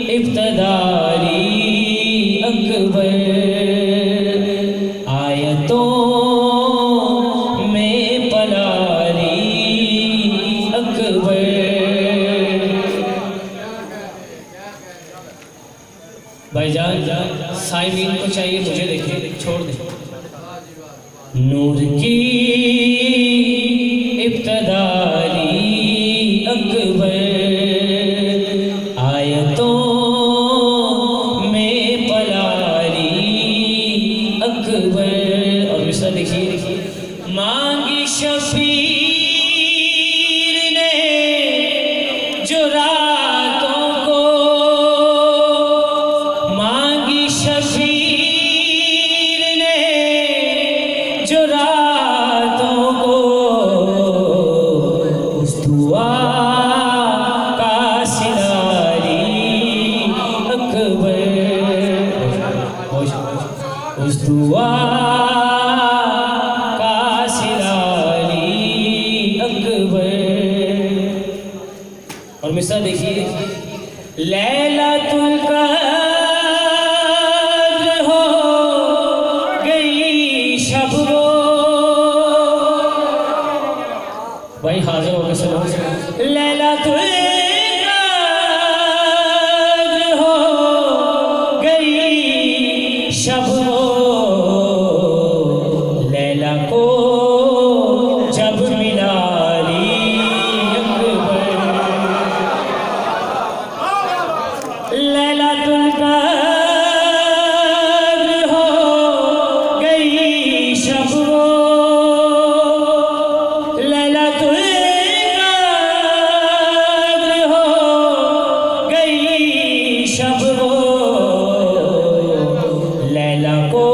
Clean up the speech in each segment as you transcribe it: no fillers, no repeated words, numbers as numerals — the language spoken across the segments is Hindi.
इब्तदारी अकबर आयतों में पलारी अकबर। भाईजान साइमीन को चाहिए, मुझे देखिए, छोड़ दे। नूर की इब्तदारी अकबर आयतों में पलारी अकबर। और मिसरा देखिए, मांगी शफीर ने जो रातों को, मांगी शफीर ने जो रातों को, उस दुआ उस दुआ का सिरारी अकबर। और मिसरा देखिए, लैलतुल क़द्र हो गई शब वो। भाई हाजिर हो गए सुनो, लैलतुल क़द्र हो गई शब वो, लैला को जब मिलारी अकबर। लैलतुल क़द्र हो गई शब वो, लैलतुल क़द्र हो गई शब वो, लैला को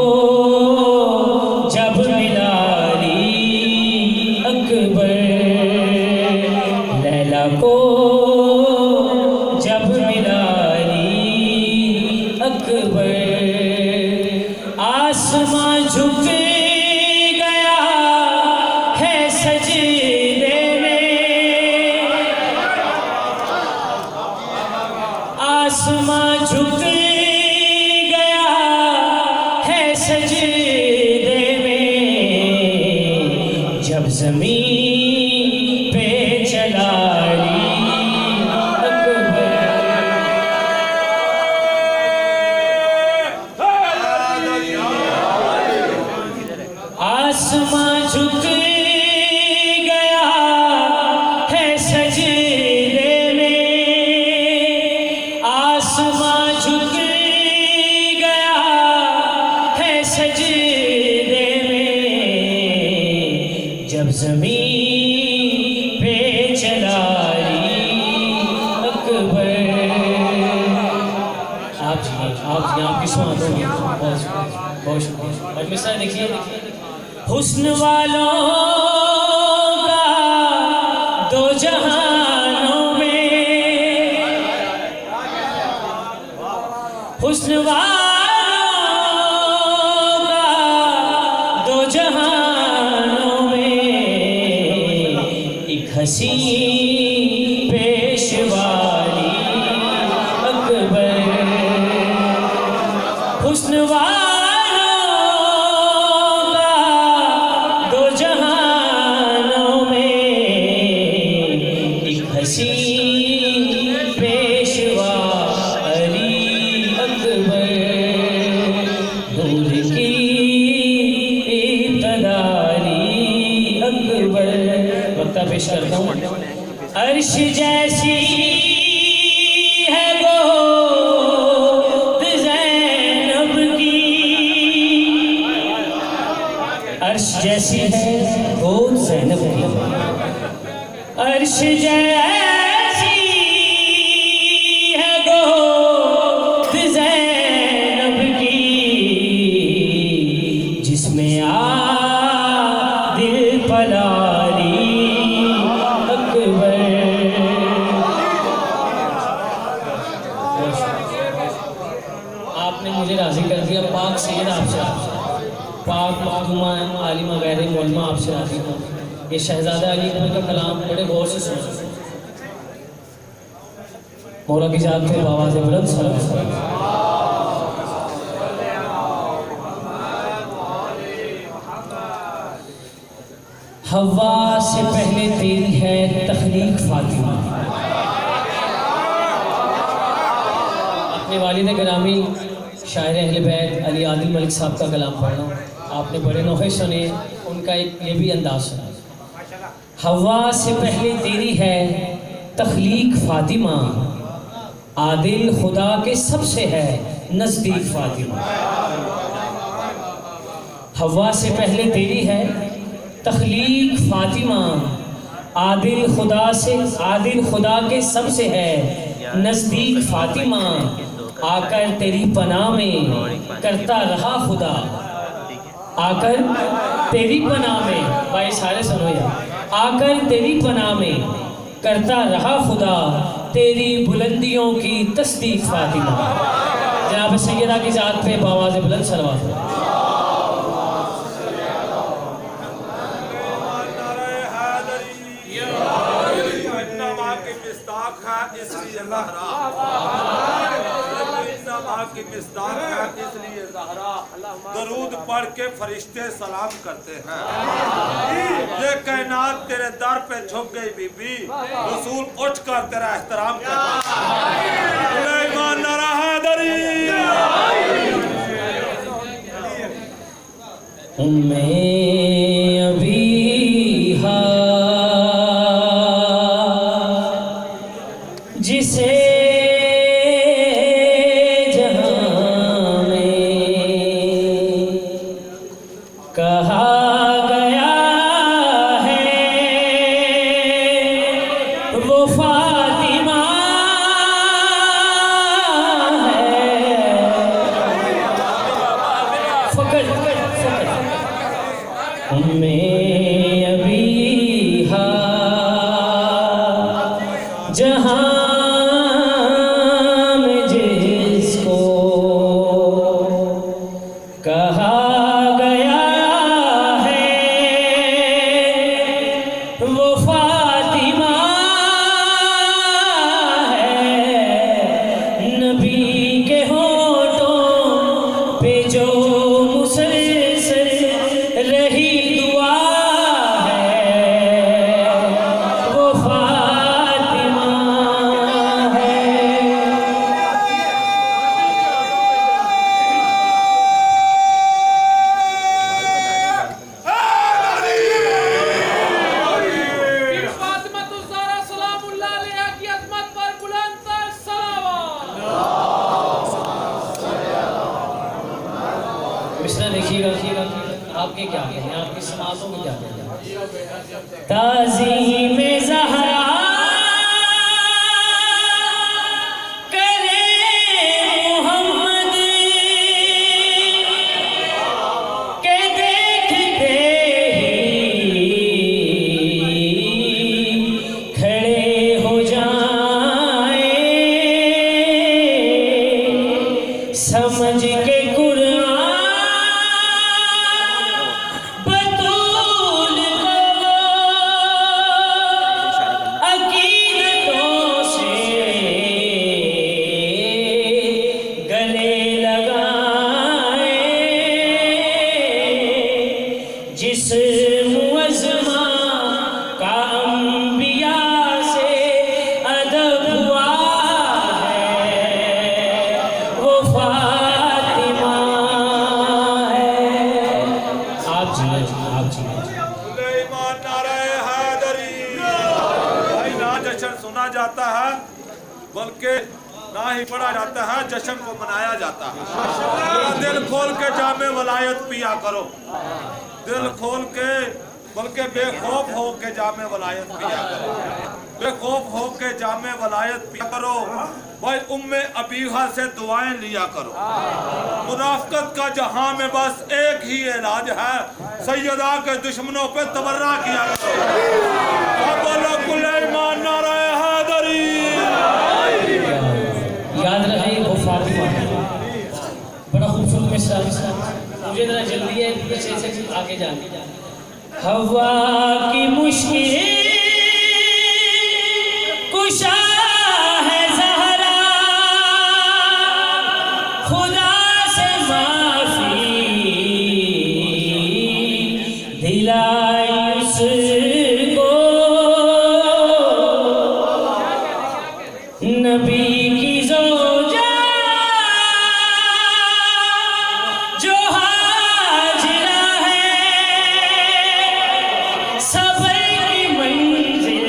जब मिलारी अकबर, लैला को जब मिलारी अकबर। आसमां झुक गया है सजदे में, आसमां झुक गया है सजदे में, जब ज़मीन पे चलारी अकबर। आसमां झुक गया है सजदे में, आसमां झुक गया है सजदे में, जब ज़मीन पे चलारी अकबर। आप जी आपकी सुहान होगी, बहुत शुक्रिया। और मिसरा देखिए, हुस्न वालों का दो जहानों में, हुस्न वालों का दो जहानों में, एक हसी पेशवारी अकबर। हुस्न वालों का दो जहानों में, एक हसी पेशवारी अकबर। नूर की इब्तदारी अकबर। वक्ता पेश करता हूँ। अर्श जैसी है गोद ज़ैनब की, अर्श जैसी है गोद ज़ैनब की, अर्श जैसी है गोद ज़ैनब की, जिसमें दिल पलारी अकबर। आपने मुझे राजी कर दिया, पाक सैयद आपसे, पाक मालूमा आलिमा गैर मौलमा आपसे राजी हूँ। ये शहजादा अली का कलाम बड़े गौर से सुनो। मौला की जात पे आवाज़ बुलंद सलाम। हवा से पहले तेरी है तख्लीक फातिमा। अपने वालिद गिरामी शायर अहले बैत अली आदिल मलिक साहब का कलाम पढ़ना आपने बड़े नोहे सुने, उनका एक ये भी अंदाज सुना। हवा से पहले तेरी है तख्लीक फातिमा, आदिल खुदा के सबसे है नज़दीक फातिमा। हवा से पहले तेरी है तख्लीक फातिमा, आदिल खुदा के सबसे है नज़दीक फातिमा। आकर तेरी पनाह में करता रहा खुदा, आकर तेरी पनाह में, भाई सारे सुनो यार, आकर तेरी पनाह में करता रहा खुदा, तेरी बुलंदियों की तस्दीक फातिमा। जनाब सैयदा की जात पे आवाज़ बुलंद सलवात। की मिस्दाक है इसलिए ज़हरा दरूद पढ़ के फरिश्ते सलाम करते हैं। ये कायनात तेरे दर पे झुक गई बीबी, रसूल उठ कर तेरा एहतराम करते हैं। नारा हैदरी मैं अभी जिसे आपके क्या कहने, आपकी समाजों में क्या कहने। ताज़ीम ज़हरा करे मोहम्मद के देखते ही खड़े हो जाए, समझ के सुना जाता है बल्कि ना ही पढ़ा जाता है, जश्न को मनाया जाता है। दिल खोल के जामे वलायत पिया करो, दिल खोल के बल्कि बेखौफ हो के जामे वलायत पिया करो, बेखौफ हो के जामे वलायत पिया करो। भाई उम्मे अबीहा से दुआएं लिया करो। मुनाफिकत का जहां में बस एक ही इलाज है, सैयदा के दुश्मनों पे तबर्रा किया करो। याद रहे वो फातिमा, बड़ा खूबसूरत मिसरा, मुझे जरा जल्दी है पीछे से आगे जाने। हवा की मुश्किल कुशा है ज़हरा, नबी की ज़ौजा जो हाजिरा है, सबर की मंजिल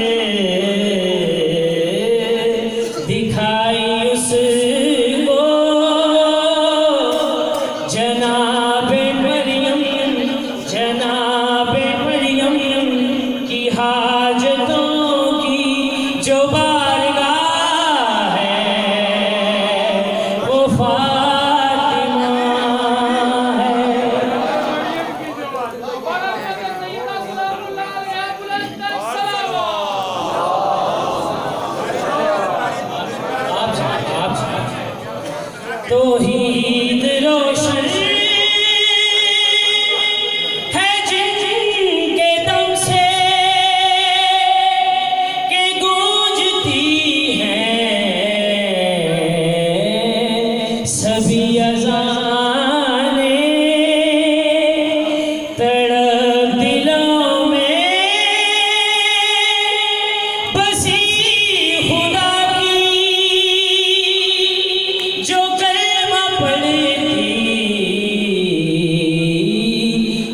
दिखाई उसको जनाबे मरियम की हाजतों की जो बारगाह है वो फातिमा है। तौहीद रोशन है जिनके दम से के गूंजती हैं सभी अज़ानें, तड़प दिलों में बसी खुदा की जो कलमा पढ़ती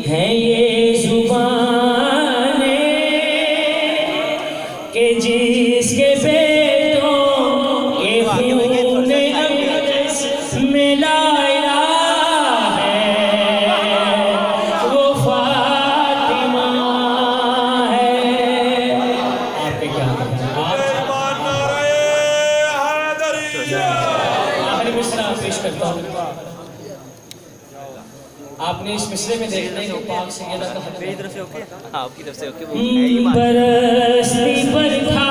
है ये जुबानें कि जिसके बेटों के खून अक़दस में ला इलाहा है वो फातिमा है। आपके क्या ईमान नारे हैदरिया। आखिरी मिसरा पेश करता हूँ। आपने इस मिसरे में देखना ही पाक सैयदा का हक मेरी तरफ से ओके, हाँ आपकी तरफ से ओके। वो है ही मान। बरसती बरखा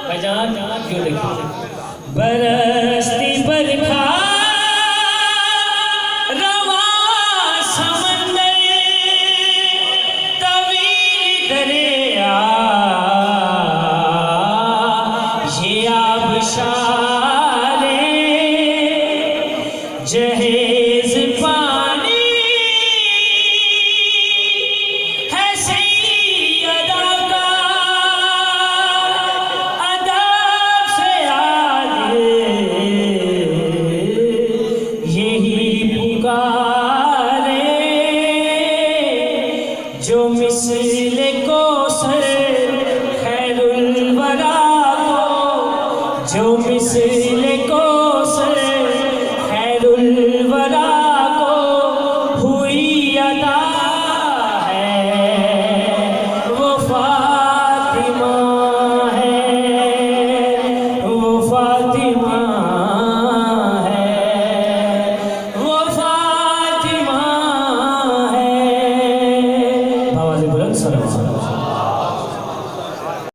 बजान क्यों देखो, बरसती बरखा रवा समंदर तवील दरिया ये आबशारे जहेज पानी है सैयदा का अदब से आगे यही पुकारे जो मिस्ल कौसर खैरुल वरा को, जो मिस्ल को